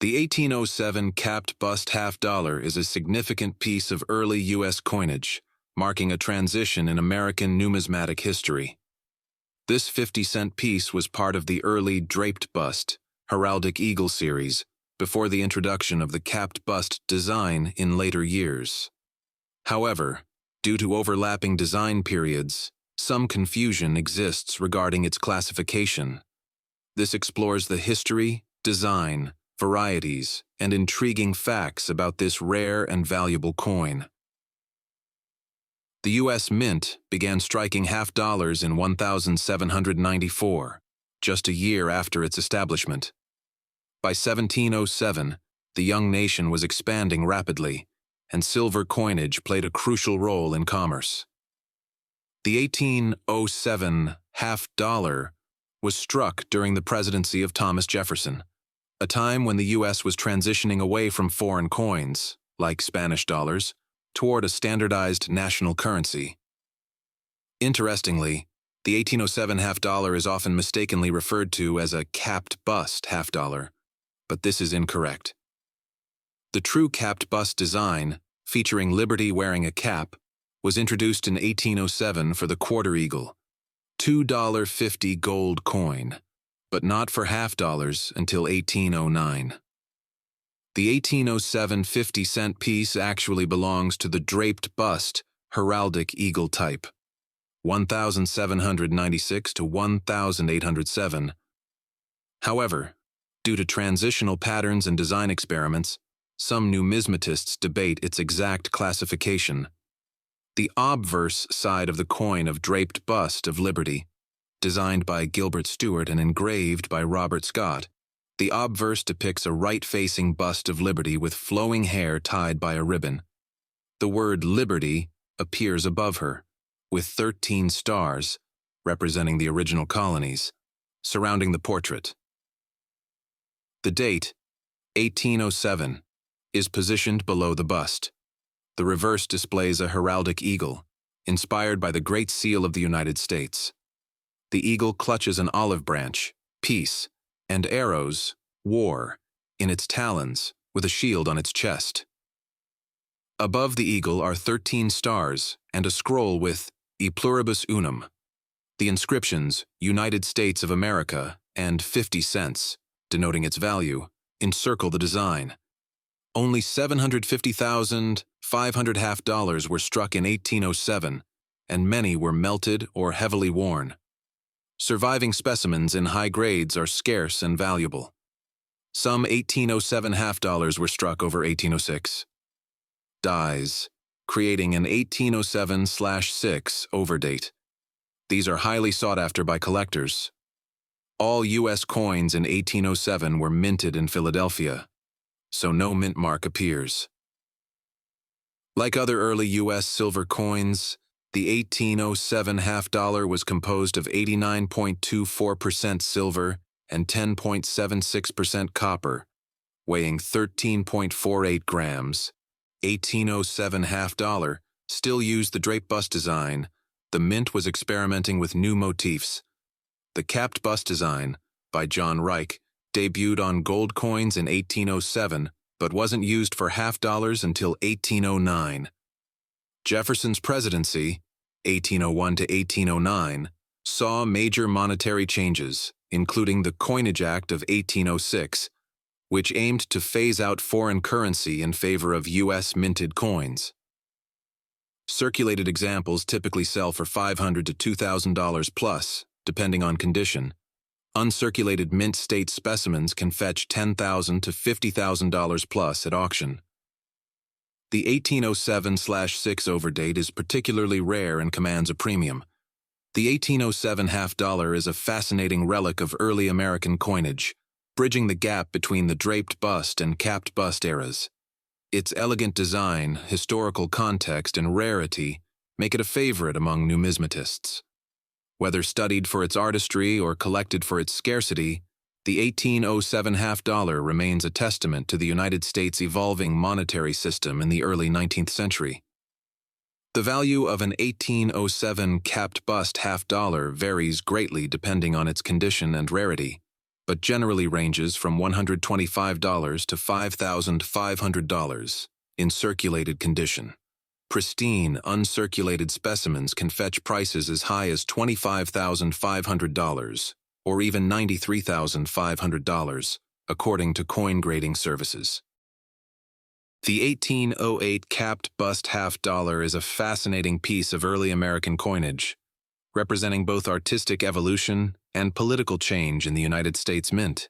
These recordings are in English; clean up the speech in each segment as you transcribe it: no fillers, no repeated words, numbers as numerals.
The 1807 capped bust half-dollar is a significant piece of early U.S. coinage, marking a transition in American numismatic history. This 50-cent piece was part of the early draped bust, heraldic eagle series, before the introduction of the capped bust design in later years. However, due to overlapping design periods, some confusion exists regarding its classification. This explores the history, design, varieties, and intriguing facts about this rare and valuable coin. The U.S. Mint began striking half-dollars in 1794, just a year after its establishment. By 1707, the young nation was expanding rapidly, and silver coinage played a crucial role in commerce. The 1807 half-dollar was struck during the presidency of Thomas Jefferson, a time when the U.S. was transitioning away from foreign coins, like Spanish dollars, toward a standardized national currency. Interestingly, the 1807 half-dollar is often mistakenly referred to as a capped bust half-dollar, but this is incorrect. The true capped bust design, featuring Liberty wearing a cap, was introduced in 1807 for the quarter eagle, $2.50 gold coin, but not for half-dollars until 1809. The 1807 50-cent piece actually belongs to the draped bust heraldic eagle type, 1796 to 1807. However, due to transitional patterns and design experiments, some numismatists debate its exact classification. The obverse side of the coin of draped bust of Liberty, designed by Gilbert Stuart and engraved by Robert Scott, the obverse depicts a right-facing bust of Liberty with flowing hair tied by a ribbon. The word Liberty appears above her, with 13 stars, representing the original colonies, surrounding the portrait. The date, 1807, is positioned below the bust. The reverse displays a heraldic eagle, inspired by the Great Seal of the United States. The eagle clutches an olive branch, peace, and arrows, war, in its talons, with a shield on its chest. Above the eagle are 13 stars and a scroll with E pluribus unum. The inscriptions, United States of America, and 50 cents, denoting its value, encircle the design. Only 750,500 half-dollars were struck in 1807, and many were melted or heavily worn. Surviving specimens in high grades are scarce and valuable. Some 1807 half-dollars were struck over 1806. Dies, creating an 1807/6 overdate. These are highly sought after by collectors. All U.S. coins in 1807 were minted in Philadelphia, so no mint mark appears. Like other early U.S. silver coins, the 1807 half-dollar was composed of 89.24% silver and 10.76% copper, weighing 13.48 grams. 1807 half-dollar still used the drape bust design. The mint was experimenting with new motifs. The capped bust design, by John Reich, debuted on gold coins in 1807, but wasn't used for half-dollars until 1809. Jefferson's presidency, 1801 to 1809, saw major monetary changes, including the Coinage Act of 1806, which aimed to phase out foreign currency in favor of U.S. minted coins. Circulated examples typically sell for $500 to $2,000 plus, depending on condition. Uncirculated mint state specimens can fetch $10,000 to $50,000 plus at auction. The 1807/6 overdate is particularly rare and commands a premium. The 1807 half-dollar is a fascinating relic of early American coinage, bridging the gap between the draped bust and capped bust eras. Its elegant design, historical context, and rarity make it a favorite among numismatists. Whether studied for its artistry or collected for its scarcity, the 1807 half-dollar remains a testament to the United States' evolving monetary system in the early 19th century. The value of an 1807 capped bust half-dollar varies greatly depending on its condition and rarity, but generally ranges from $125 to $5,500 in circulated condition. Pristine, uncirculated specimens can fetch prices as high as $25,500 or even $93,500, according to coin grading services. The 1808 capped bust $50 is a fascinating piece of early American coinage, representing both artistic evolution and political change in the United States Mint.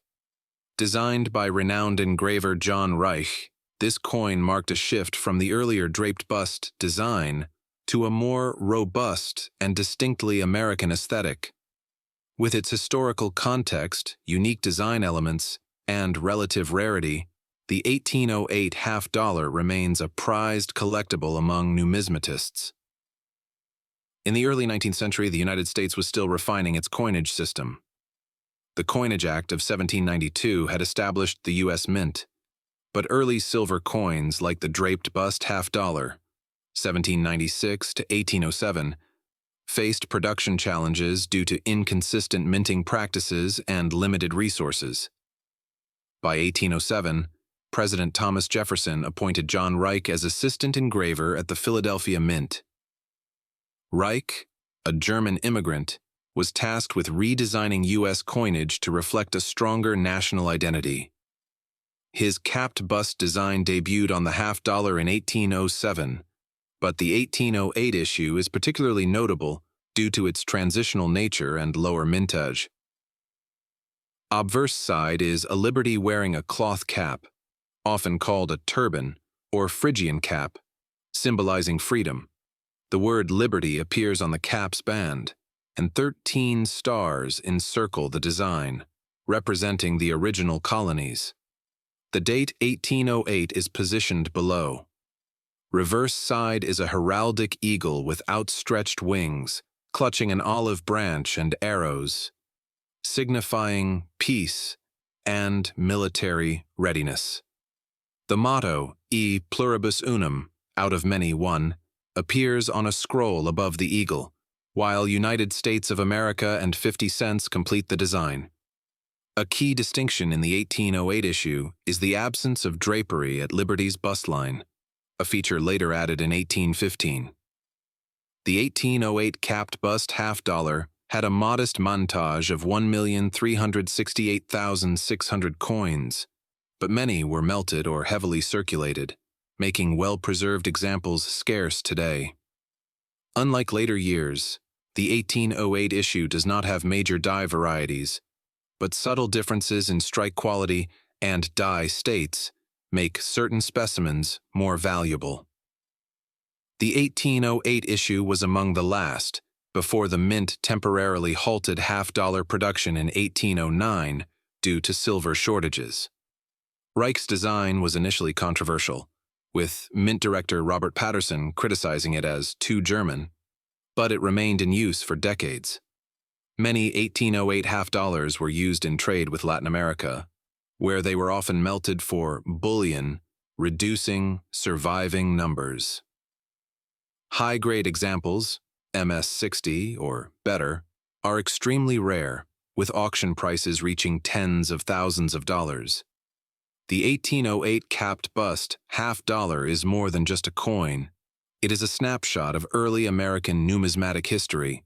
Designed by renowned engraver John Reich, this coin marked a shift from the earlier draped bust design to a more robust and distinctly American aesthetic. With its historical context, unique design elements, and relative rarity, the 1808 $50 remains a prized collectible among numismatists. In the early 19th century, the United States was still refining its coinage system. The Coinage Act of 1792 had established the U.S. Mint, but early silver coins like the draped bust $50, 1796 to 1807, faced production challenges due to inconsistent minting practices and limited resources. By 1807, President Thomas Jefferson appointed John Reich as assistant engraver at the Philadelphia Mint. Reich, a German immigrant, was tasked with redesigning U.S. coinage to reflect a stronger national identity. His capped bust design debuted on the $50 in 1807, but the 1808 issue is particularly notable due to its transitional nature and lower mintage. Obverse side is a liberty wearing a cloth cap, often called a turban or Phrygian cap, symbolizing freedom. The word liberty appears on the cap's band, and 13 stars encircle the design, representing the original colonies. The date 1808 is positioned below. Reverse side is a heraldic eagle with outstretched wings, clutching an olive branch and arrows, signifying peace and military readiness. The motto, E pluribus unum, out of many one, appears on a scroll above the eagle, while United States of America and 50 cents complete the design. A key distinction in the 1808 issue is the absence of drapery at Liberty's bust line, a feature later added in 1815. The 1808 capped bust $50 had a modest montage of 1,368,600 coins, but many were melted or heavily circulated, making well-preserved examples scarce today. Unlike later years, the 1808 issue does not have major die varieties, but subtle differences in strike quality and die states make certain specimens more valuable. The 1808 issue was among the last, before the Mint temporarily halted $50 production in 1809 due to silver shortages. Reich's design was initially controversial, with Mint director Robert Patterson criticizing it as too German, but it remained in use for decades. Many 1808 $50 were used in trade with Latin America, where they were often melted for bullion, reducing surviving numbers. High-grade examples, MS-60 or better, are extremely rare, with auction prices reaching tens of thousands of dollars. The 1808 capped bust $50 is more than just a coin. It is a snapshot of early American numismatic history.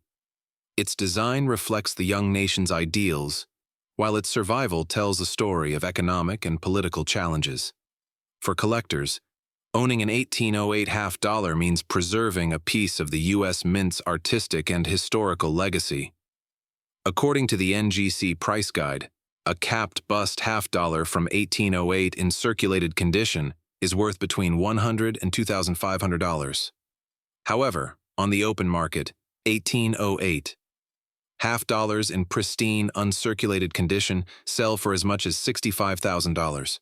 Its design reflects the young nation's ideals, while its survival tells a story of economic and political challenges. For collectors, owning an 1808 $50 means preserving a piece of the U.S. Mint's artistic and historical legacy. According to the NGC Price Guide, a capped bust $50 from 1808 in circulated condition is worth between $100 and $2,500. However, on the open market, 1808 $50 in pristine, uncirculated condition sell for as much as $65,000.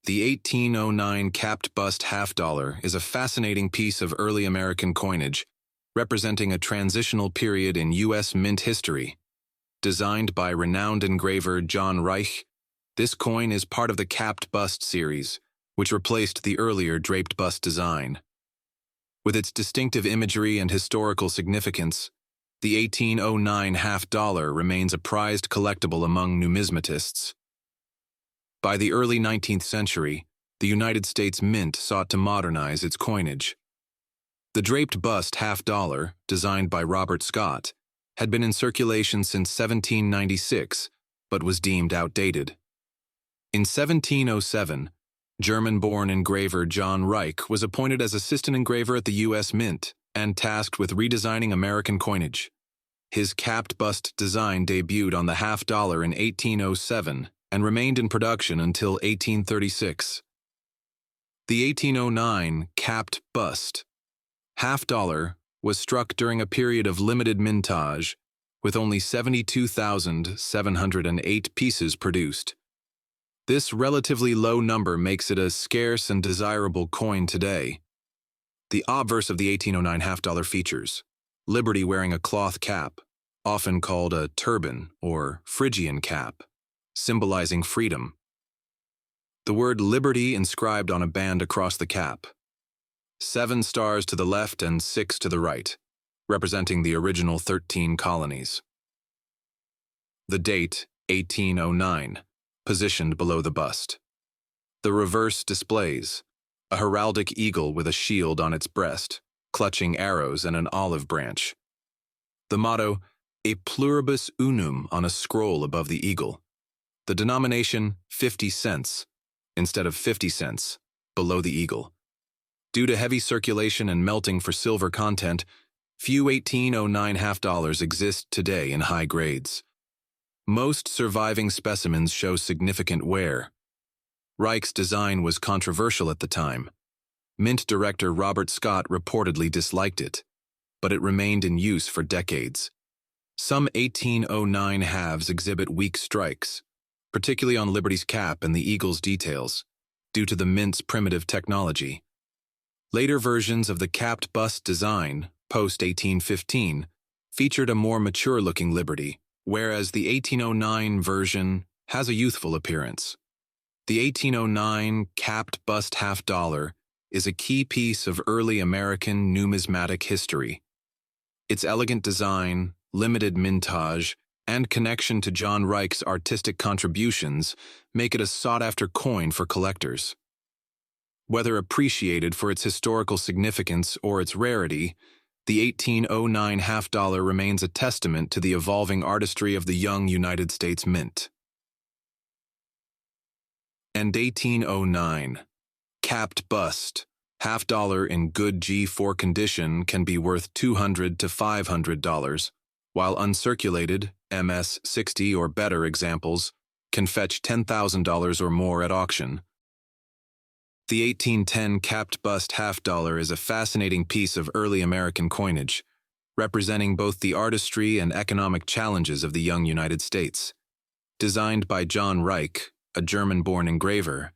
The 1809 capped bust $50 is a fascinating piece of early American coinage, representing a transitional period in U.S. Mint history. Designed by renowned engraver John Reich, this coin is part of the capped bust series, which replaced the earlier draped bust design. With its distinctive imagery and historical significance, The 1809 half-dollar remains a prized collectible among numismatists. By the early 19th century, the United States Mint sought to modernize its coinage. The draped bust half-dollar, designed by Robert Scott, had been in circulation since 1796, but was deemed outdated. In 1707, German-born engraver John Reich was appointed as assistant engraver at the U.S. Mint and tasked with redesigning American coinage. His capped bust design debuted on the half-dollar in 1807 and remained in production until 1836. The 1809 capped bust half-dollar was struck during a period of limited mintage, with only 72,708 pieces produced. This relatively low number makes it a scarce and desirable coin today. The obverse of the 1809 half-dollar features Liberty wearing a cloth cap, often called a turban or Phrygian cap, symbolizing freedom. The word Liberty inscribed on a band across the cap. 7 stars to the left and 6 to the right, representing the original 13 colonies. The date, 1809, positioned below the bust. The reverse displays a heraldic eagle with a shield on its breast, clutching arrows and an olive branch. The motto, E pluribus unum, on a scroll above the eagle. The denomination, 50 cents, instead of 50 cents, below the eagle. Due to heavy circulation and melting for silver content, few 1809 half-dollars exist today in high grades. Most surviving specimens show significant wear. Reich's design was controversial at the time. Mint director Robert Scott reportedly disliked it, but it remained in use for decades. Some 1809 halves exhibit weak strikes, particularly on Liberty's cap and the eagle's details, due to the Mint's primitive technology. Later versions of the capped bust design, post-1815, featured a more mature-looking Liberty, whereas the 1809 version has a youthful appearance. The 1809 capped bust half-dollar is a key piece of early American numismatic history. Its elegant design, limited mintage, and connection to John Reich's artistic contributions make it a sought-after coin for collectors. Whether appreciated for its historical significance or its rarity, the 1809 half-dollar remains a testament to the evolving artistry of the young United States Mint. And 1809. Capped bust, half-dollar in good G4 condition can be worth $200 to $500, while uncirculated, MS-60 or better examples can fetch $10,000 or more at auction. The 1810 capped bust half-dollar is a fascinating piece of early American coinage, representing both the artistry and economic challenges of the young United States. Designed by John Reich, a German-born engraver,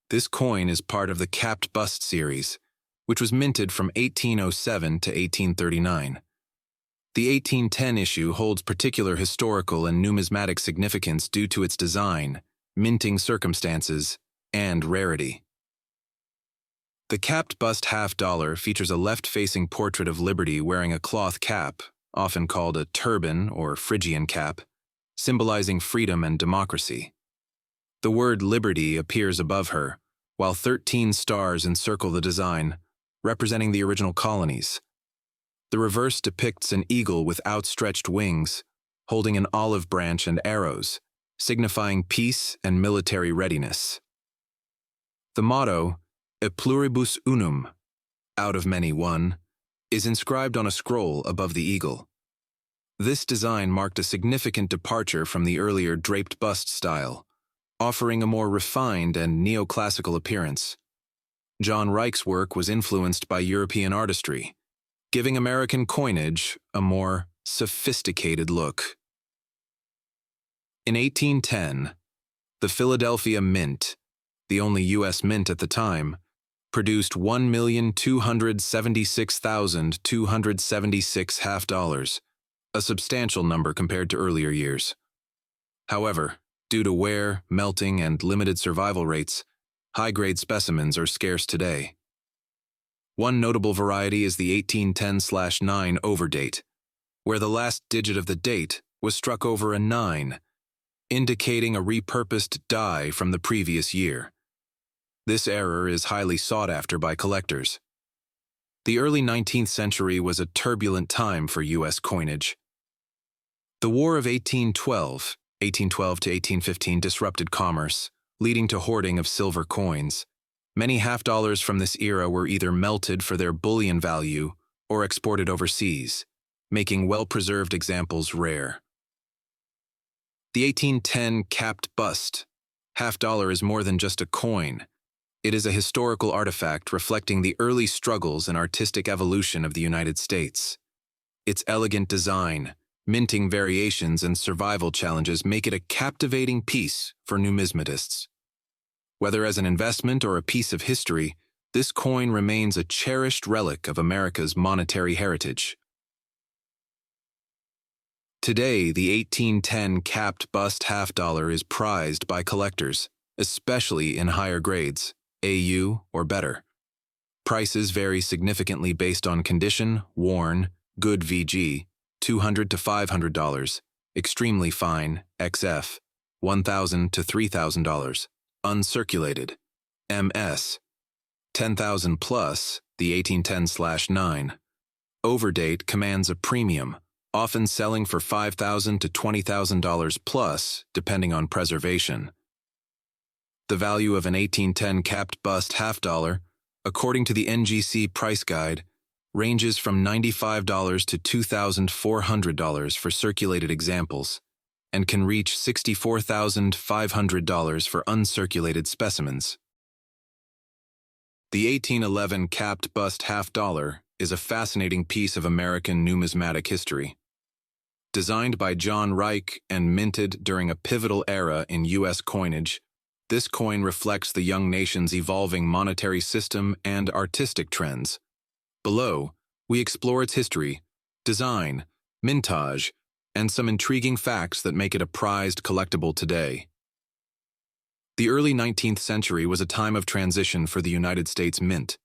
this coin is part of the capped bust series, which was minted from 1807 to 1839. The 1810 issue holds particular historical and numismatic significance due to its design, minting circumstances, and rarity. The capped bust half-dollar features a left-facing portrait of Liberty wearing a cloth cap, often called a turban or Phrygian cap, symbolizing freedom and democracy. The word Liberty appears above her, while 13 stars encircle the design, representing the original colonies. The reverse depicts an eagle with outstretched wings, holding an olive branch and arrows, signifying peace and military readiness. The motto, E pluribus unum, out of many one, is inscribed on a scroll above the eagle. This design marked a significant departure from the earlier draped bust style, offering a more refined and neoclassical appearance. John Reich's work was influenced by European artistry, giving American coinage a more sophisticated look. In 1810, the Philadelphia Mint, the only U.S. mint at the time, produced 1,276,276 half-dollars, a substantial number compared to earlier years. However, due to wear, melting, and limited survival rates, high-grade specimens are scarce today. One notable variety is the 1810/9 overdate, where the last digit of the date was struck over a 9, indicating a repurposed die from the previous year. This error is highly sought after by collectors. The early 19th century was a turbulent time for U.S. coinage. The War of 1812 to 1815 disrupted commerce, leading to hoarding of silver coins. Many half-dollars from this era were either melted for their bullion value or exported overseas, making well-preserved examples rare. The 1810 capped bust. Half-dollar is more than just a coin. It is a historical artifact reflecting the early struggles and artistic evolution of the United States. Its elegant design, minting variations, and survival challenges make it a captivating piece for numismatists. Whether as an investment or a piece of history, this coin remains a cherished relic of America's monetary heritage. Today, the 1810 capped bust half-dollar is prized by collectors, especially in higher grades, AU or better. Prices vary significantly based on condition, worn, good VG, $200 to $500, extremely fine, XF, $1,000 to $3,000, uncirculated, MS, $10,000 plus, the 1810/9. Overdate commands a premium, often selling for $5,000 to $20,000 plus, depending on preservation. The value of an 1810 capped bust half-dollar, according to the NGC price guide, ranges from $95 to $2,400 for circulated examples, and can reach $64,500 for uncirculated specimens. The 1811 capped bust half-dollar is a fascinating piece of American numismatic history. Designed by John Reich and minted during a pivotal era in U.S. coinage, this coin reflects the young nation's evolving monetary system and artistic trends. Below, we explore its history, design, mintage, and some intriguing facts that make it a prized collectible today. The early 19th century was a time of transition for the United States Mint.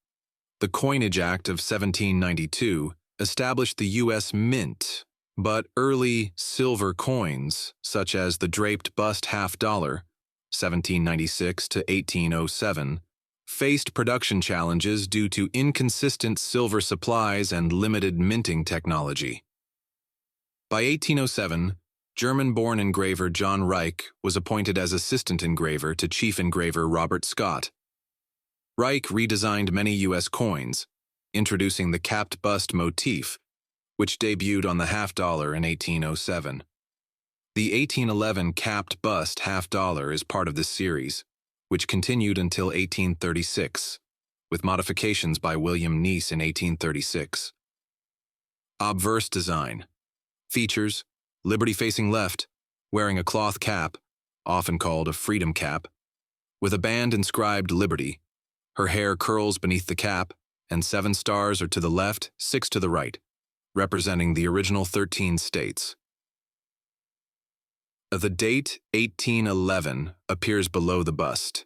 The Coinage Act of 1792 established the U.S. Mint, but early silver coins, such as the draped bust half-dollar, 1796 to 1807, faced production challenges due to inconsistent silver supplies and limited minting technology. By 1807, German-born engraver John Reich was appointed as assistant engraver to chief engraver Robert Scott. Reich redesigned many U.S. coins, introducing the capped bust motif, which debuted on the half-dollar in 1807. The 1811 capped bust half-dollar is part of this series, which continued until 1836, with modifications by William Neese in 1836. Obverse design. Features: Liberty facing left, wearing a cloth cap, often called a freedom cap, with a band inscribed Liberty. Her hair curls beneath the cap, and 7 stars are to the left, 6 to the right, representing the original 13 states. The date 1811 appears below the bust.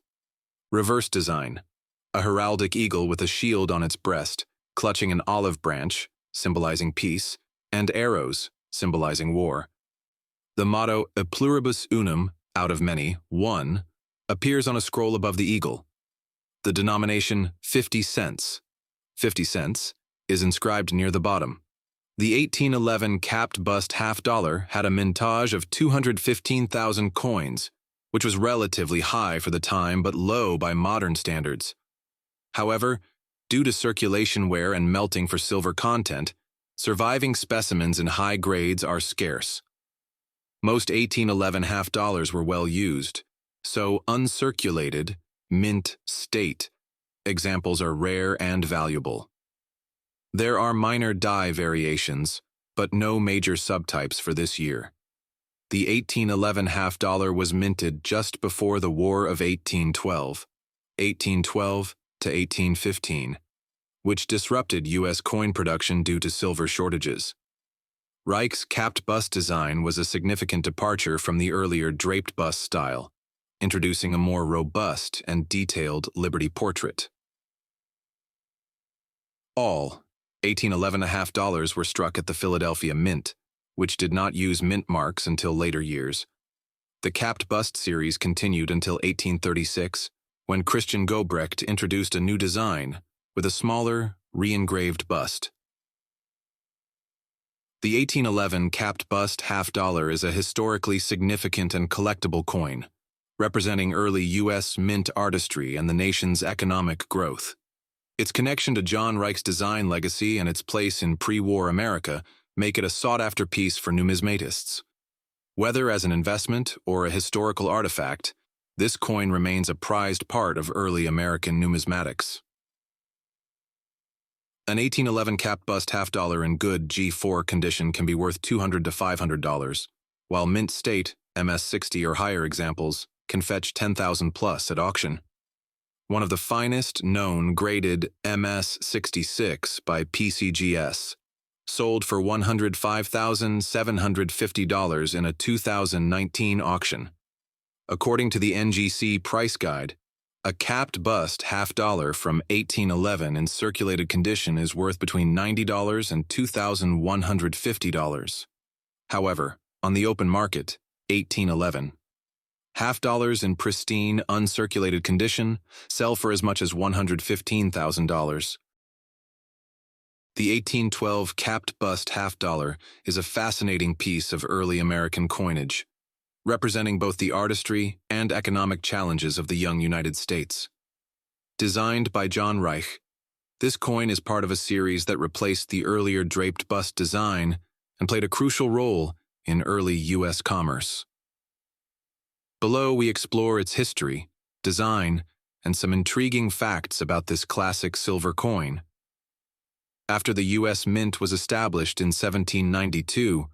Reverse design. A heraldic eagle with a shield on its breast, clutching an olive branch, symbolizing peace, and arrows, symbolizing war. The motto E pluribus unum, out of many, one, appears on a scroll above the eagle. The denomination 50 cents, 50 cents, is inscribed near the bottom. The 1811 capped bust half-dollar had a mintage of 215,000 coins, which was relatively high for the time but low by modern standards. However, due to circulation wear and melting for silver content, surviving specimens in high grades are scarce. Most 1811 half-dollars were well used, so uncirculated, mint state examples are rare and valuable. There are minor die variations, but no major subtypes for this year. The 1811 half-dollar was minted just before the War of 1812 to 1815, which disrupted U.S. coin production due to silver shortages. Reich's capped bust design was a significant departure from the earlier draped bust style, introducing a more robust and detailed Liberty portrait. All 1811 half-dollars were struck at the Philadelphia Mint, which did not use mint marks until later years. The capped bust series continued until 1836, when Christian Gobrecht introduced a new design with a smaller, re-engraved bust. The 1811 capped bust half-dollar is a historically significant and collectible coin, representing early U.S. mint artistry and the nation's economic growth. Its connection to John Reich's design legacy and its place in pre-war America make it a sought-after piece for numismatists. Whether as an investment or a historical artifact, this coin remains a prized part of early American numismatics. An 1811 capped bust half-dollar in good G4 condition can be worth $200 to $500, while mint state, MS-60 or higher examples, can fetch $10,000 plus at auction. One of the finest known graded MS-66 by PCGS sold for $105,750 in a 2019 auction. According to the NGC price guide, a capped bust half-dollar from 1811 in circulated condition is worth between $90 and $2,150. However, on the open market, 1811 half-dollars in pristine, uncirculated condition sell for as much as $115,000. The 1812 capped bust half-dollar is a fascinating piece of early American coinage, representing both the artistry and economic challenges of the young United States. Designed by John Reich, this coin is part of a series that replaced the earlier draped bust design and played a crucial role in early U.S. commerce. Below, we explore its history, design, and some intriguing facts about this classic silver coin. After the U.S. Mint was established in 1792,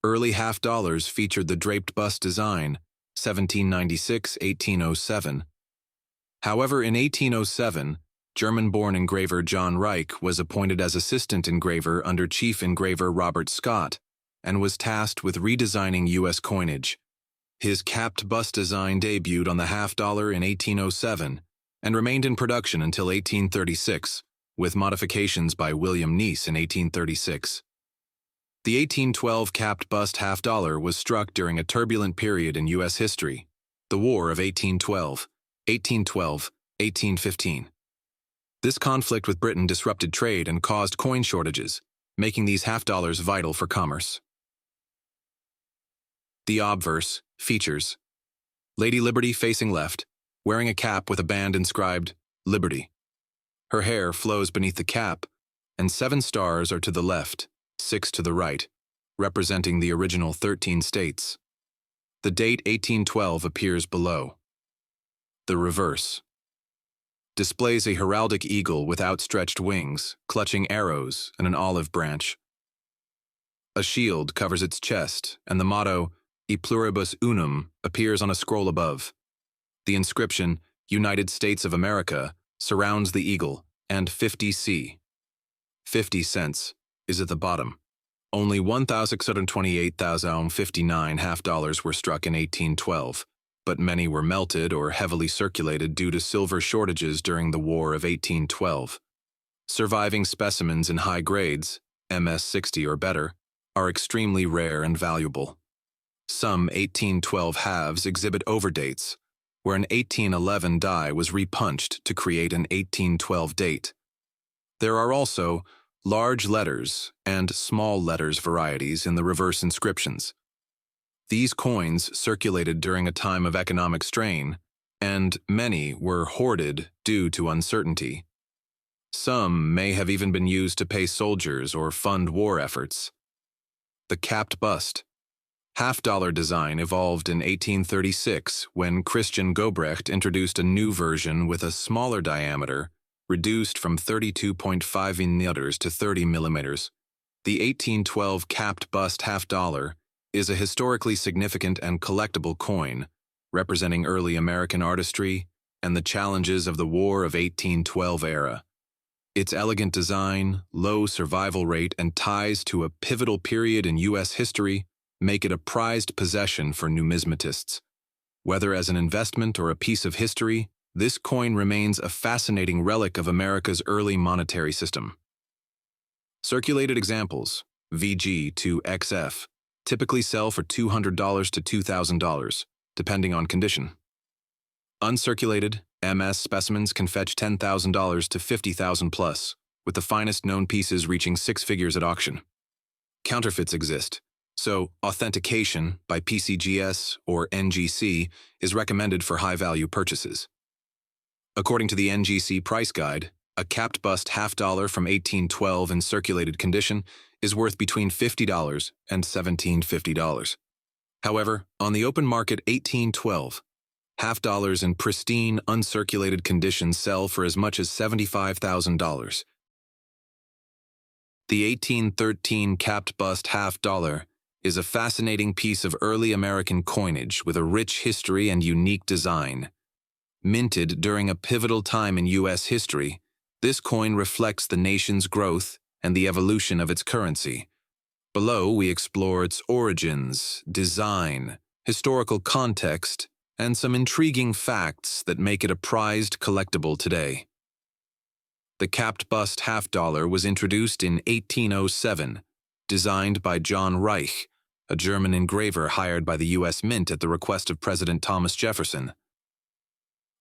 early half-dollars featured the draped bust design, 1796-1807. However, in 1807, German-born engraver John Reich was appointed as assistant engraver under chief engraver Robert Scott and was tasked with redesigning U.S. coinage. His capped bust design debuted on the half-dollar in 1807 and remained in production until 1836, with modifications by William Neese in 1836. The 1812 capped bust half-dollar was struck during a turbulent period in U.S. history, the War of 1815. This conflict with Britain disrupted trade and caused coin shortages, making these half-dollars vital for commerce. The obverse features Lady Liberty facing left, wearing a cap with a band inscribed Liberty. Her hair flows beneath the cap, and 7 stars are to the left, 6 to the right, representing the original 13 states. The date 1812 appears below. The reverse displays a heraldic eagle with outstretched wings, clutching arrows and an olive branch. A shield covers its chest, and the motto, E pluribus unum, appears on a scroll above. The inscription, United States of America, surrounds the eagle, and 50C, 50 cents, is at the bottom. Only 1,628,059 half-dollars were struck in 1812, but many were melted or heavily circulated due to silver shortages during the War of 1812. Surviving specimens in high grades, MS-60 or better, are extremely rare and valuable. Some 1812 halves exhibit overdates, where an 1811 die was repunched to create an 1812 date. There are also large letters and small letters varieties in the reverse inscriptions. These coins circulated during a time of economic strain, and many were hoarded due to uncertainty. Some may have even been used to pay soldiers or fund war efforts. The capped bust half-dollar design evolved in 1836 when Christian Gobrecht introduced a new version with a smaller diameter, reduced from 32.5 mm to 30 mm. The 1812 capped bust half-dollar is a historically significant and collectible coin, representing early American artistry and the challenges of the War of 1812 era. Its elegant design, low survival rate, and ties to a pivotal period in U.S. history make it a prized possession for numismatists. Whether as an investment or a piece of history, this coin remains a fascinating relic of America's early monetary system. Circulated examples, VG to XF, typically sell for $200 to $2,000, depending on condition. Uncirculated MS specimens can fetch $10,000 to $50,000 plus, with the finest known pieces reaching six figures at auction. Counterfeits exist, so authentication by PCGS or NGC is recommended for high-value purchases. According to the NGC price guide, a capped bust $50 from 1812 in circulated condition is worth between $50 and $1,750. However, on the open market 1812, $50 in pristine, uncirculated condition sell for as much as $75,000. The 1813 capped bust $50 is a fascinating piece of early American coinage with a rich history and unique design. Minted during a pivotal time in U.S. history, this coin reflects the nation's growth and the evolution of its currency. Below, we explore its origins, design, historical context, and some intriguing facts that make it a prized collectible today. The capped bust $50 was introduced in 1807, designed by John Reich, a German engraver hired by the U.S. Mint at the request of President Thomas Jefferson.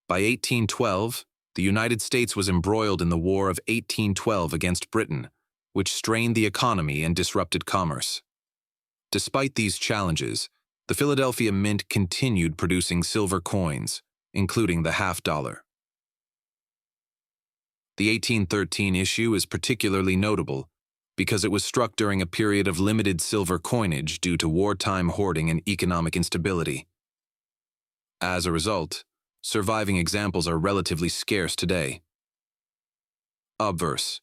By 1812, the United States was embroiled in the War of 1812 against Britain, which strained the economy and disrupted commerce. Despite these challenges, the Philadelphia Mint continued producing silver coins, including the $50. The 1813 issue is particularly notable because it was struck during a period of limited silver coinage due to wartime hoarding and economic instability. As a result, surviving examples are relatively scarce today. Obverse,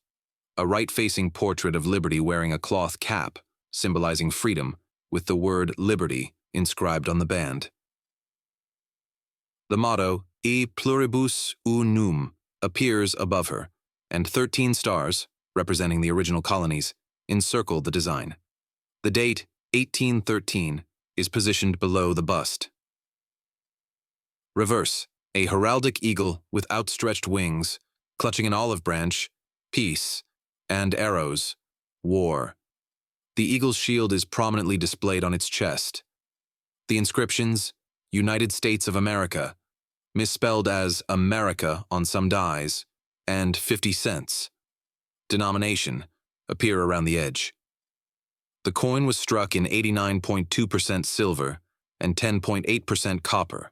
a right-facing portrait of Liberty wearing a cloth cap, symbolizing freedom, with the word Liberty inscribed on the band. The motto, E pluribus unum, appears above her, and 13 stars, representing the original colonies, encircle the design. The date, 1813, is positioned below the bust. Reverse, a heraldic eagle with outstretched wings, clutching an olive branch, peace, and arrows, war. The eagle's shield is prominently displayed on its chest. The inscriptions, United States of America, misspelled as America on some dies, and 50 cents, denomination, appear around the edge. The coin was struck in 89.2% silver and 10.8% copper,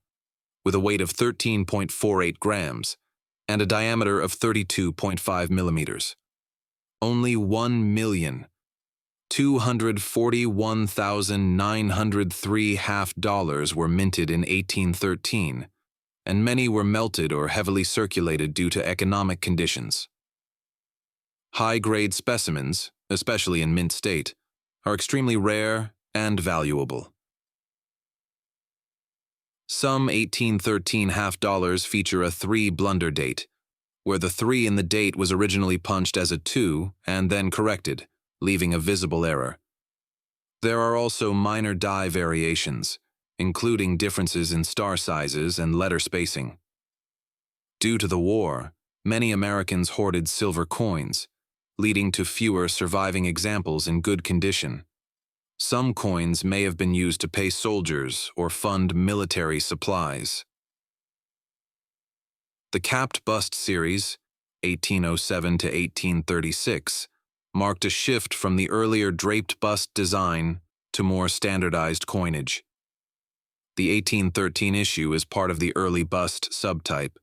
with a weight of 13.48 grams and a diameter of 32.5 millimeters. Only 1,241,903 $50 were minted in 1813, and many were melted or heavily circulated due to economic conditions. High-grade specimens, especially in mint state, are extremely rare and valuable. Some 1813 $50 feature a 3 blunder date, where the 3 in the date was originally punched as a 2 and then corrected, leaving a visible error. There are also minor die variations, including differences in star sizes and letter spacing. Due to the war, many Americans hoarded silver coins, leading to fewer surviving examples in good condition. Some coins may have been used to pay soldiers or fund military supplies. The capped bust series, 1807 to 1836, marked a shift from the earlier draped bust design to more standardized coinage. The 1813 issue is part of the early bust subtype,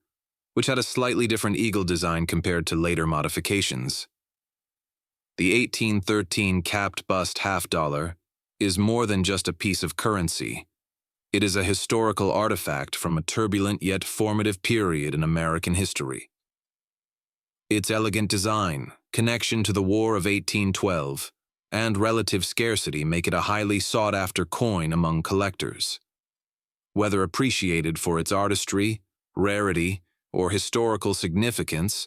which had a slightly different eagle design compared to later modifications. The 1813 capped bust $50 is more than just a piece of currency. It is a historical artifact from a turbulent yet formative period in American history. Its elegant design, connection to the War of 1812, and relative scarcity make it a highly sought-after coin among collectors. Whether appreciated for its artistry, rarity, or historical significance,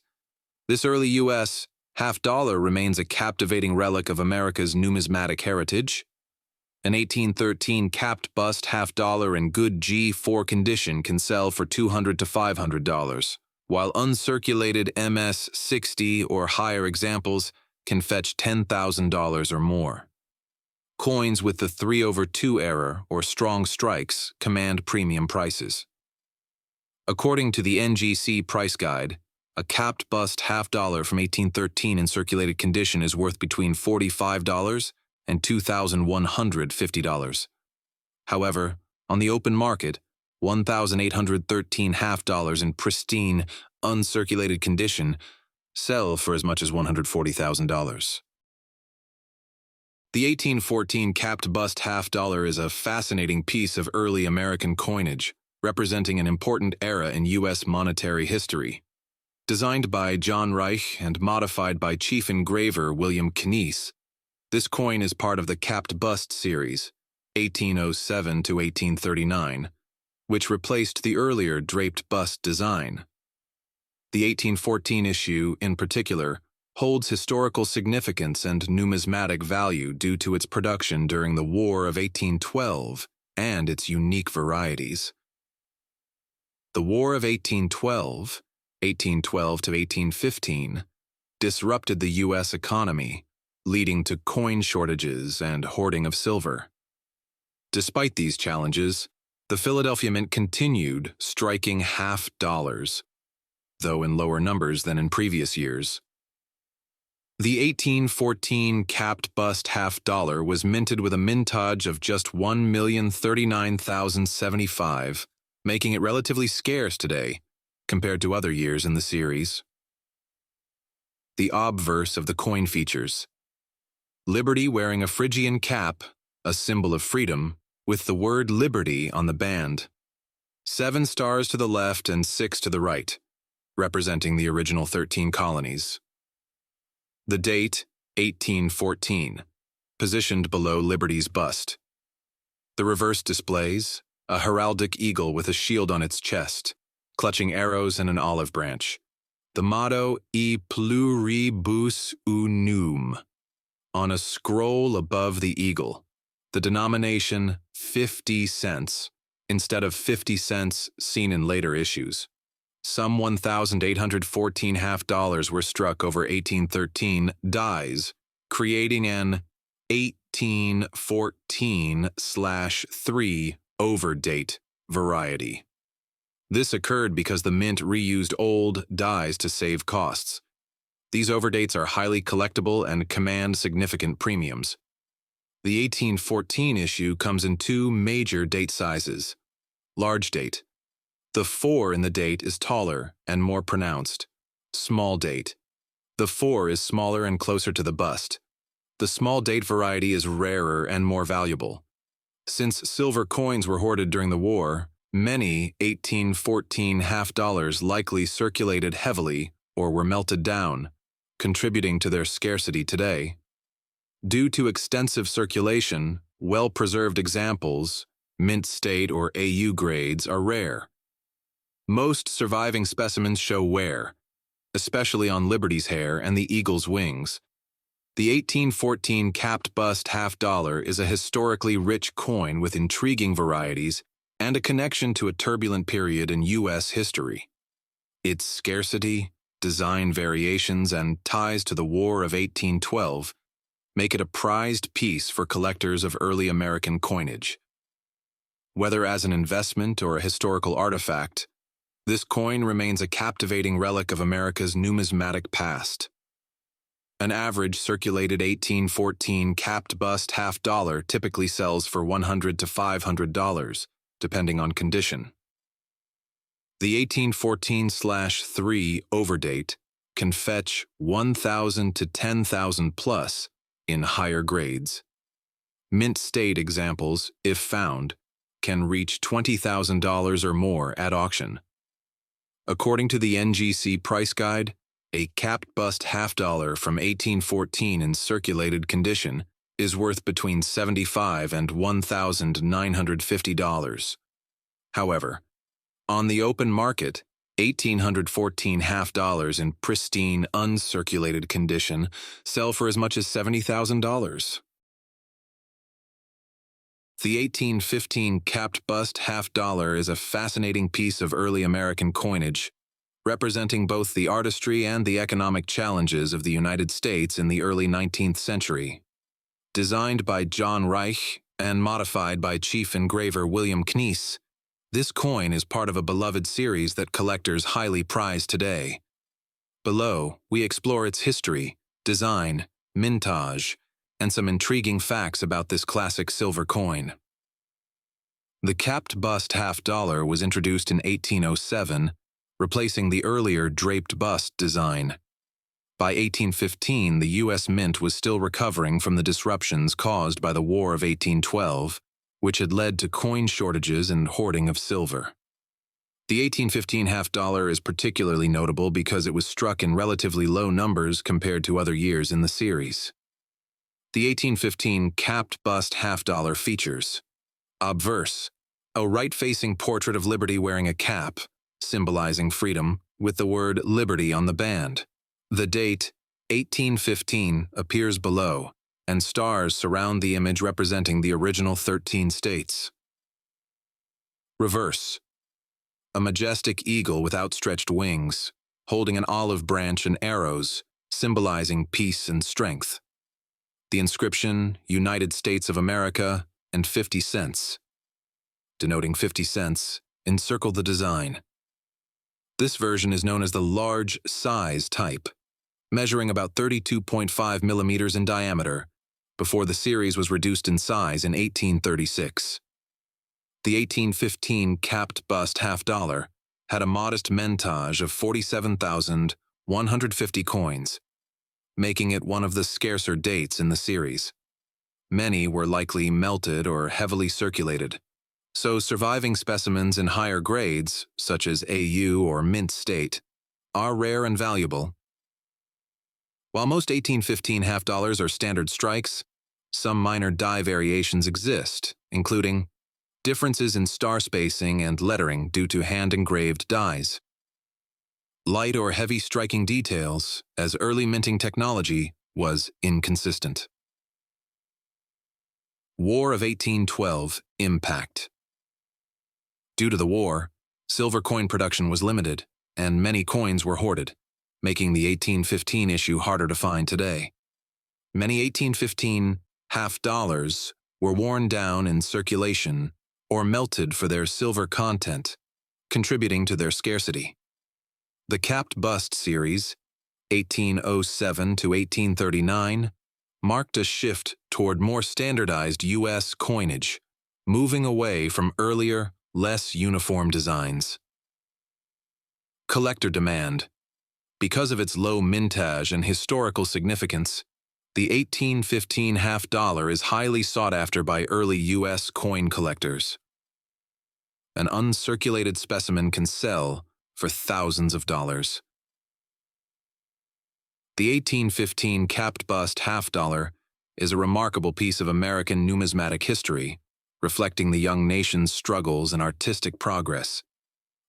this early U.S. $50 remains a captivating relic of America's numismatic heritage. An 1813 capped bust $50 in good G4 condition can sell for $200 to $500, while uncirculated MS 60 or higher examples can fetch $10,000 or more. Coins with the 3/2 error or strong strikes command premium prices. According to the NGC price guide, a capped bust $1/2 from 1813 in circulated condition is worth between $45 and $2,150. However, on the open market, $1,813 $1/2 in pristine, uncirculated condition sell for as much as $140,000. The 1814 capped bust $1/2 is a fascinating piece of early American coinage, representing an important era in U.S. monetary history. Designed by John Reich and modified by chief engraver William Knies, this coin is part of the capped bust series, 1807 to 1839, which replaced the earlier draped bust design. The 1814 issue, in particular, holds historical significance and numismatic value due to its production during the War of 1812 and its unique varieties. The War of 1812, 1812 to 1815, disrupted the U.S. economy, leading to coin shortages and hoarding of silver. Despite these challenges, the Philadelphia Mint continued striking $1/2, though in lower numbers than in previous years. The 1814 capped bust $1/2 was minted with a mintage of just 1,039,075, making it relatively scarce today compared to other years in the series. The obverse of the coin features: Liberty wearing a Phrygian cap, a symbol of freedom, with the word Liberty on the band. 7 stars to the left and 6 to the right, representing the original 13 colonies. The date, 1814, positioned below Liberty's bust. The reverse displays a heraldic eagle with a shield on its chest, clutching arrows and an olive branch. The motto, E pluribus unum, on a scroll above the eagle. The denomination, 50 cents, instead of 50 cents seen in later issues. Some 1,814 $1/2 were struck over 1813 dies, creating an 1814/3 overdate variety. This occurred because the mint reused old dies to save costs. These overdates are highly collectible and command significant premiums. The 1814 issue comes in 2 major date sizes. Large date. The 4 in the date is taller and more pronounced. Small date. The 4 is smaller and closer to the bust. The small date variety is rarer and more valuable. Since silver coins were hoarded during the war, many 1814 $1/2 likely circulated heavily or were melted down, contributing to their scarcity today. Due to extensive circulation, well-preserved examples, mint state or AU grades, are rare. Most surviving specimens show wear, especially on Liberty's hair and the eagle's wings. The 1814 capped bust $1/2 is a historically rich coin with intriguing varieties and a connection to a turbulent period in U.S. history. Its scarcity, design variations, and ties to the War of 1812 make it a prized piece for collectors of early American coinage. Whether as an investment or a historical artifact, this coin remains a captivating relic of America's numismatic past. An average circulated 1814 capped bust $1/2 typically sells for $100 to $500, depending on condition. The 1814/3 overdate can fetch $1,000 to $10,000 plus in higher grades. Mint state examples, if found, can reach $20,000 or more at auction. According to the NGC price guide, a capped bust $1/2 from 1814 in circulated condition is worth between $75 and $1,950. However, on the open market, 1,814 $1/2 in pristine, uncirculated condition sell for as much as $70,000. The 1815 capped bust $1/2 is a fascinating piece of early American coinage, representing both the artistry and the economic challenges of the United States in the early 19th century. Designed by John Reich and modified by chief engraver William Knies, this coin is part of a beloved series that collectors highly prize today. Below, we explore its history, design, mintage, and some intriguing facts about this classic silver coin. The capped bust half-dollar was introduced in 1807, replacing the earlier draped bust design. By 1815, the U.S. Mint was still recovering from the disruptions caused by the War of 1812, which had led to coin shortages and hoarding of silver. The 1815 half-dollar is particularly notable because it was struck in relatively low numbers compared to other years in the series. The 1815 capped bust half-dollar features obverse, a right-facing portrait of Liberty wearing a cap, symbolizing freedom, with the word Liberty on the band. The date, 1815, appears below, and stars surround the image representing the original 13 states. Reverse, a majestic eagle with outstretched wings, holding an olive branch and arrows, symbolizing peace and strength. The inscription, United States of America, and 50 cents. Denoting 50 cents, encircle the design. This version is known as the large size type, measuring about 32.5 millimeters in diameter, before the series was reduced in size in 1836. The 1815 capped bust half-dollar had a modest mentage of 47,150 coins, making it one of the scarcer dates in the series. Many were likely melted or heavily circulated, so surviving specimens in higher grades, such as AU or mint state, are rare and valuable. While most 1815 half-dollars are standard strikes, some minor die variations exist, including differences in star spacing and lettering due to hand-engraved dies, light or heavy striking details, as early minting technology was inconsistent. War of 1812 impact. Due to the war, silver coin production was limited, and many coins were hoarded, making the 1815 issue harder to find today. Many 1815 half-dollars were worn down in circulation or melted for their silver content, contributing to their scarcity. The capped bust series, 1807 to 1839, marked a shift toward more standardized U.S. coinage, moving away from earlier, less uniform designs. Collector demand. Because of its low mintage and historical significance, the 1815 half-dollar is highly sought after by early U.S. coin collectors. An uncirculated specimen can sell for thousands of dollars. The 1815 capped bust half-dollar is a remarkable piece of American numismatic history, reflecting the young nation's struggles and artistic progress.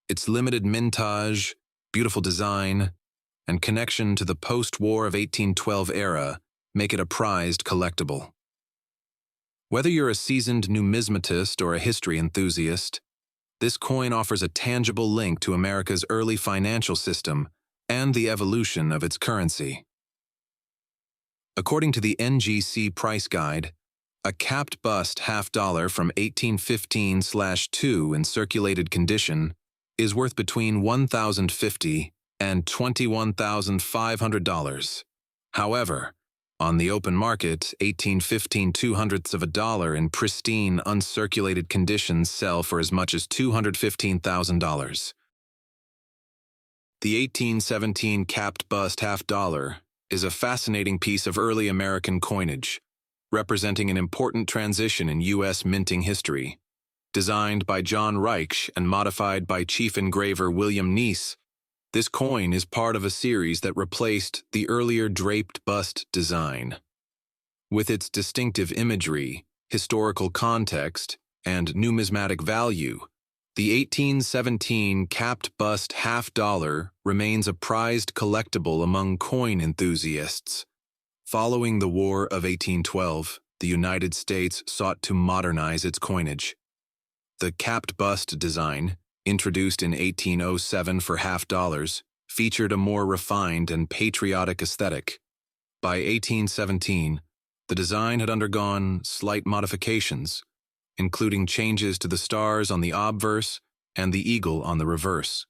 Its limited mintage, beautiful design, and connection to the post-war of 1812 era make it a prized collectible. Whether you're a seasoned numismatist or a history enthusiast, this coin offers a tangible link to America's early financial system and the evolution of its currency. According to the NGC Price Guide, a capped bust half-dollar from 1815/2 in circulated condition is worth between $1,050 and $21,500. However, on the open market, 1815 $200 in pristine, uncirculated conditions sell for as much as $215,000. The 1817 capped bust half-dollar is a fascinating piece of early American coinage, representing an important transition in U.S. minting history. Designed by John Reich and modified by chief engraver William Knies, this coin is part of a series that replaced the earlier draped bust design. With its distinctive imagery, historical context, and numismatic value, the 1817 capped bust half-dollar remains a prized collectible among coin enthusiasts. Following the War of 1812, the United States sought to modernize its coinage. The capped bust design, introduced in 1807 for half-dollars, featured a more refined and patriotic aesthetic. By 1817, The design had undergone slight modifications, including changes to the stars on the obverse and the eagle on the reverse.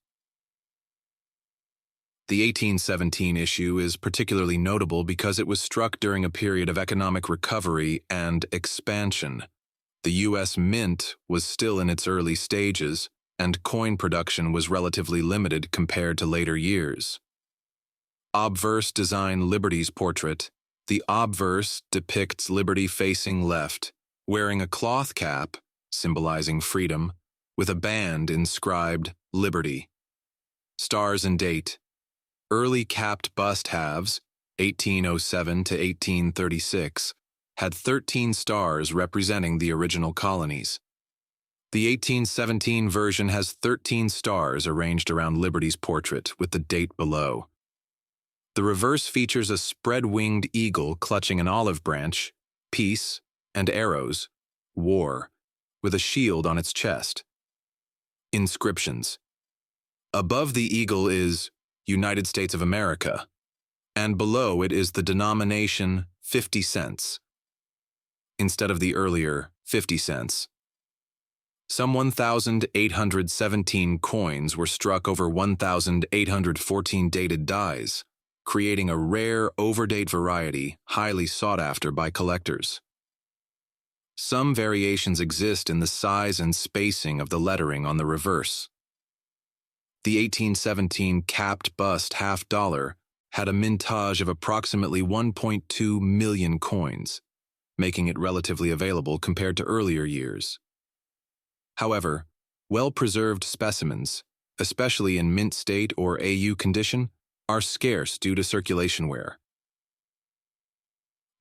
The 1817 issue is particularly notable because it was struck during a period of economic recovery and expansion. The U.S. Mint was still in its early stages, and coin production was relatively limited compared to later years. Obverse design Liberty's portrait. The obverse depicts Liberty facing left, wearing a cloth cap, symbolizing freedom, with a band inscribed Liberty. Stars and date. Early capped bust halves, 1807 to 1836, had 13 stars representing the original colonies. The 1817 version has 13 stars arranged around Liberty's portrait with the date below. The reverse features a spread-winged eagle clutching an olive branch, peace, and arrows, war, with a shield on its chest. Inscriptions. Above the eagle is United States of America, and below it is the denomination 50 cents, instead of the earlier 50 cents. Some 1,817 coins were struck over 1,814 dated dies, creating a rare overdate variety highly sought after by collectors. Some variations exist in the size and spacing of the lettering on the reverse. The 1817 capped bust $50 had a mintage of approximately 1.2 million coins, making it relatively available compared to earlier years. However, well-preserved specimens, especially in mint state or AU condition, are scarce due to circulation wear.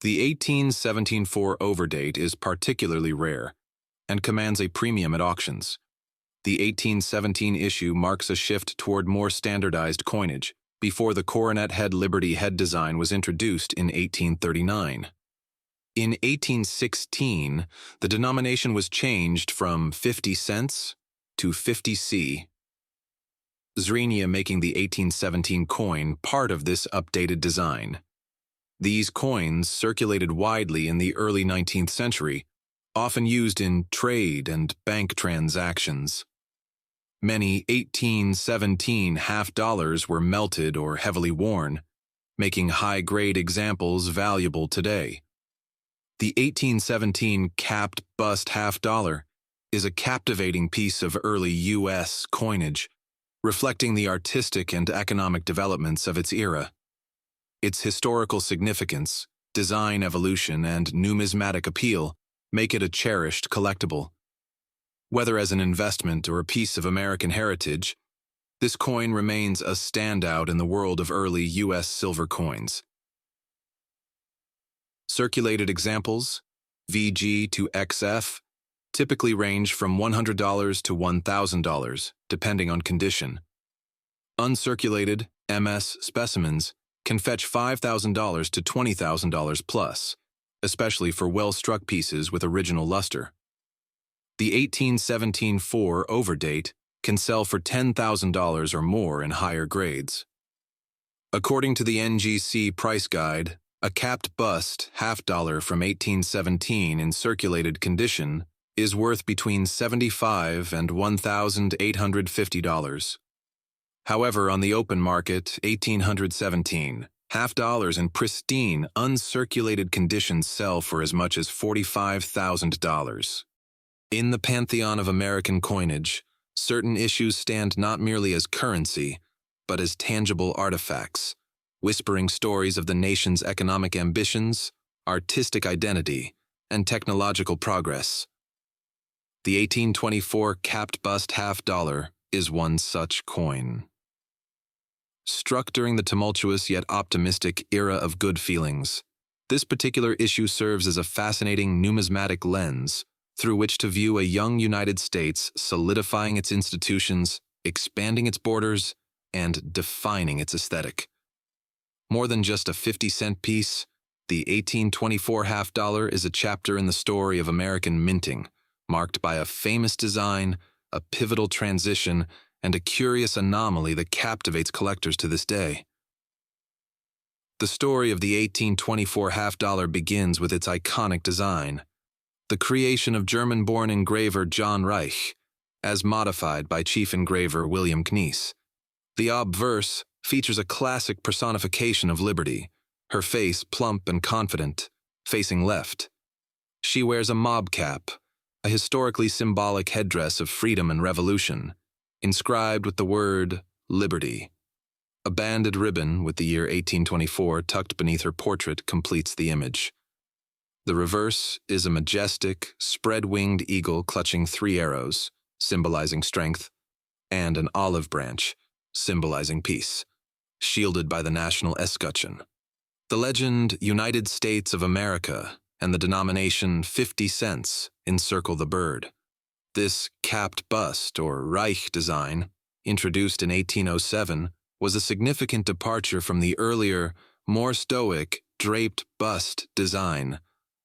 The 1817-4 overdate is particularly rare and commands a premium at auctions. The 1817 issue marks a shift toward more standardized coinage before the coronet head Liberty head design was introduced in 1839. In 1816, the denomination was changed from 50 cents to 50C, Zrenia making the 1817 coin part of this updated design. These coins circulated widely in the early 19th century, often used in trade and bank transactions. Many 1817 $50 were melted or heavily worn, making high-grade examples valuable today. The 1817 capped bust $50 is a captivating piece of early U.S. coinage, reflecting the artistic and economic developments of its era. Its historical significance, design evolution, and numismatic appeal make it a cherished collectible. Whether as an investment or a piece of American heritage, this coin remains a standout in the world of early U.S. silver coins. Circulated examples, VG to XF, typically range from $100 to $1,000, depending on condition. Uncirculated, MS specimens can fetch $5,000 to $20,000 plus, especially for well-struck pieces with original luster. The 1817-4 overdate can sell for $10,000 or more in higher grades. According to the NGC price guide, a capped bust $50 from 1817 in circulated condition is worth between $75 and $1,850. However, on the open market, 1817 $50 in pristine, uncirculated condition sell for as much as $45,000. In the pantheon of American coinage, certain issues stand not merely as currency, but as tangible artifacts, whispering stories of the nation's economic ambitions, artistic identity, and technological progress. The 1824 capped bust $50 is one such coin. Struck during the tumultuous yet optimistic era of good feelings, this particular issue serves as a fascinating numismatic lens through which to view a young United States solidifying its institutions, expanding its borders, and defining its aesthetic. More than just a 50-cent piece, the 1824 $50 is a chapter in the story of American minting, marked by a famous design, a pivotal transition, and a curious anomaly that captivates collectors to this day. The story of the 1824 half-dollar begins with its iconic design, the creation of German-born engraver John Reich, as modified by chief engraver William Knies. The obverse features a classic personification of liberty, her face plump and confident, facing left. She wears a mob cap, a historically symbolic headdress of freedom and revolution, inscribed with the word liberty. A banded ribbon with the year 1824 tucked beneath her portrait completes the image. The reverse is a majestic, spread-winged eagle clutching 3 arrows, symbolizing strength, and an olive branch, symbolizing peace, shielded by the national escutcheon. The legend United States of America and the denomination 50 cents encircle the bird. This capped bust, or Reich design, introduced in 1807, was a significant departure from the earlier, more stoic, draped bust design,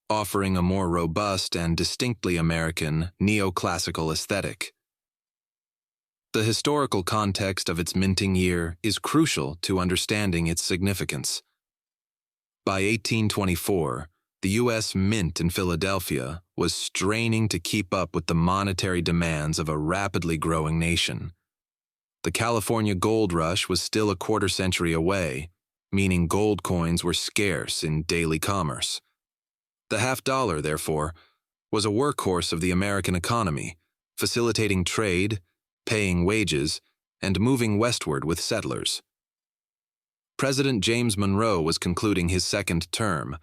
offering a more robust and distinctly American neoclassical aesthetic. The historical context of its minting year is crucial to understanding its significance. By 1824, the U.S. Mint in Philadelphia was straining to keep up with the monetary demands of a rapidly growing nation. The California gold rush was still a quarter-century away, meaning gold coins were scarce in daily commerce. The half-dollar, therefore, was a workhorse of the American economy, facilitating trade, paying wages, and moving westward with settlers. President James Monroe was concluding his second term,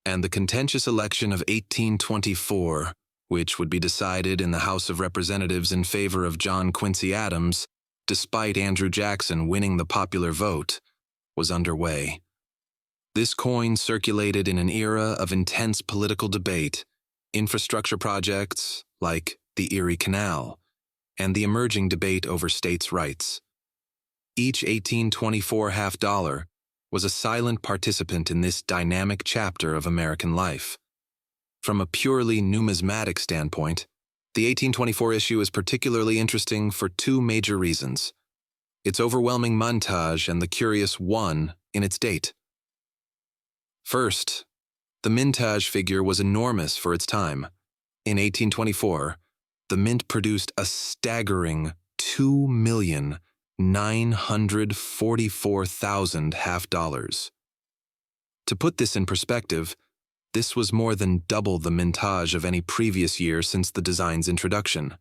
and the contentious election of 1824, which would be decided in the House of Representatives in favor of John Quincy Adams, despite Andrew Jackson winning the popular vote, was underway. This coin circulated in an era of intense political debate, infrastructure projects like the Erie Canal, and the emerging debate over states' rights. Each 1824 half-dollar was a silent participant in this dynamic chapter of American life. From a purely numismatic standpoint, the 1824 issue is particularly interesting for 2 major reasons: its overwhelming montage and the curious 1 in its date. First, the mintage figure was enormous for its time. In 1824, the mint produced a staggering 2,944,000 half-dollars. To put this in perspective, this was more than double the mintage of any previous year since the design's introduction.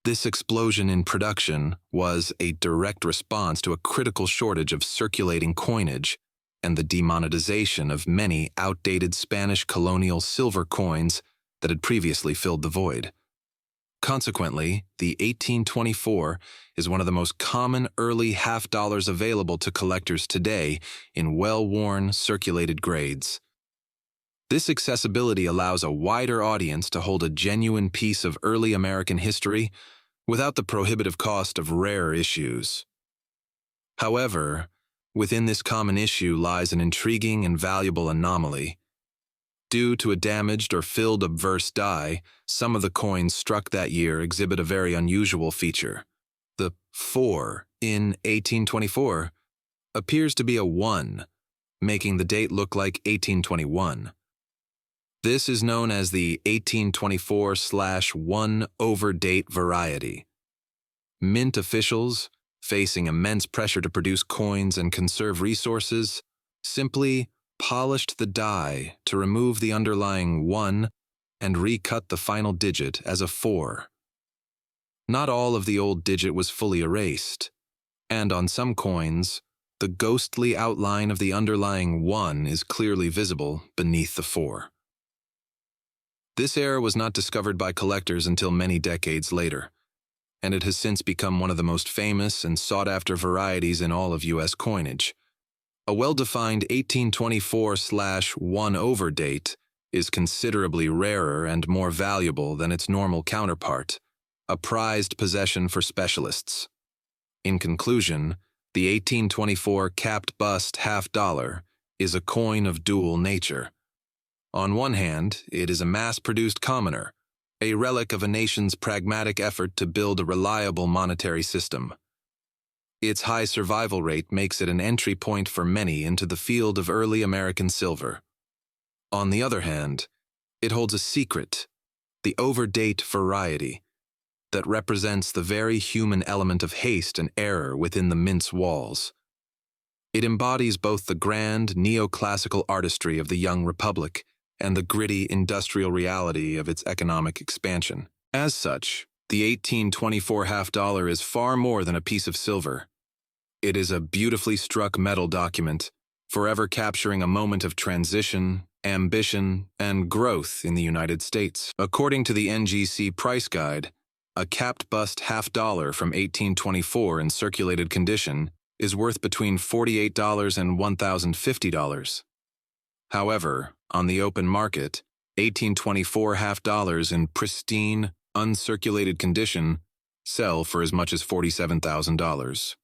This explosion in production was a direct response to a critical shortage of circulating coinage and the demonetization of many outdated Spanish colonial silver coins that had previously filled the void. Consequently, the 1824 is one of the most common early half-dollars available to collectors today in well-worn, circulated grades. This accessibility allows a wider audience to hold a genuine piece of early American history without the prohibitive cost of rare issues. However, within this common issue lies an intriguing and valuable anomaly. Due to a damaged or filled obverse die, some of the coins struck that year exhibit a very unusual feature. The 4 in 1824 appears to be a 1, making the date look like 1821. This is known as the 1824/1 overdate variety. Mint officials, facing immense pressure to produce coins and conserve resources, simply polished the die to remove the underlying 1 and recut the final digit as a 4. Not all of the old digit was fully erased, and on some coins, the ghostly outline of the underlying 1 is clearly visible beneath the 4. This error was not discovered by collectors until many decades later, and it has since become one of the most famous and sought-after varieties in all of U.S. coinage. A well-defined 1824/1 overdate is considerably rarer and more valuable than its normal counterpart, a prized possession for specialists. In conclusion, the 1824 capped bust half-dollar is a coin of dual nature. On one hand, it is a mass-produced commoner, a relic of a nation's pragmatic effort to build a reliable monetary system. Its high survival rate makes it an entry point for many into the field of early American silver. On the other hand, it holds a secret, the overdate variety, that represents the very human element of haste and error within the mint's walls. It embodies both the grand neoclassical artistry of the young republic and the gritty industrial reality of its economic expansion. As such, the 1824 half dollar is far more than a piece of silver. It is a beautifully struck metal document, forever capturing a moment of transition, ambition, and growth in the United States. According to the NGC price guide, a capped bust half dollar from 1824 in circulated condition is worth between $48 and $1,050. However, on the open market, 1824 half dollars in pristine, uncirculated condition sell for as much as $47,000.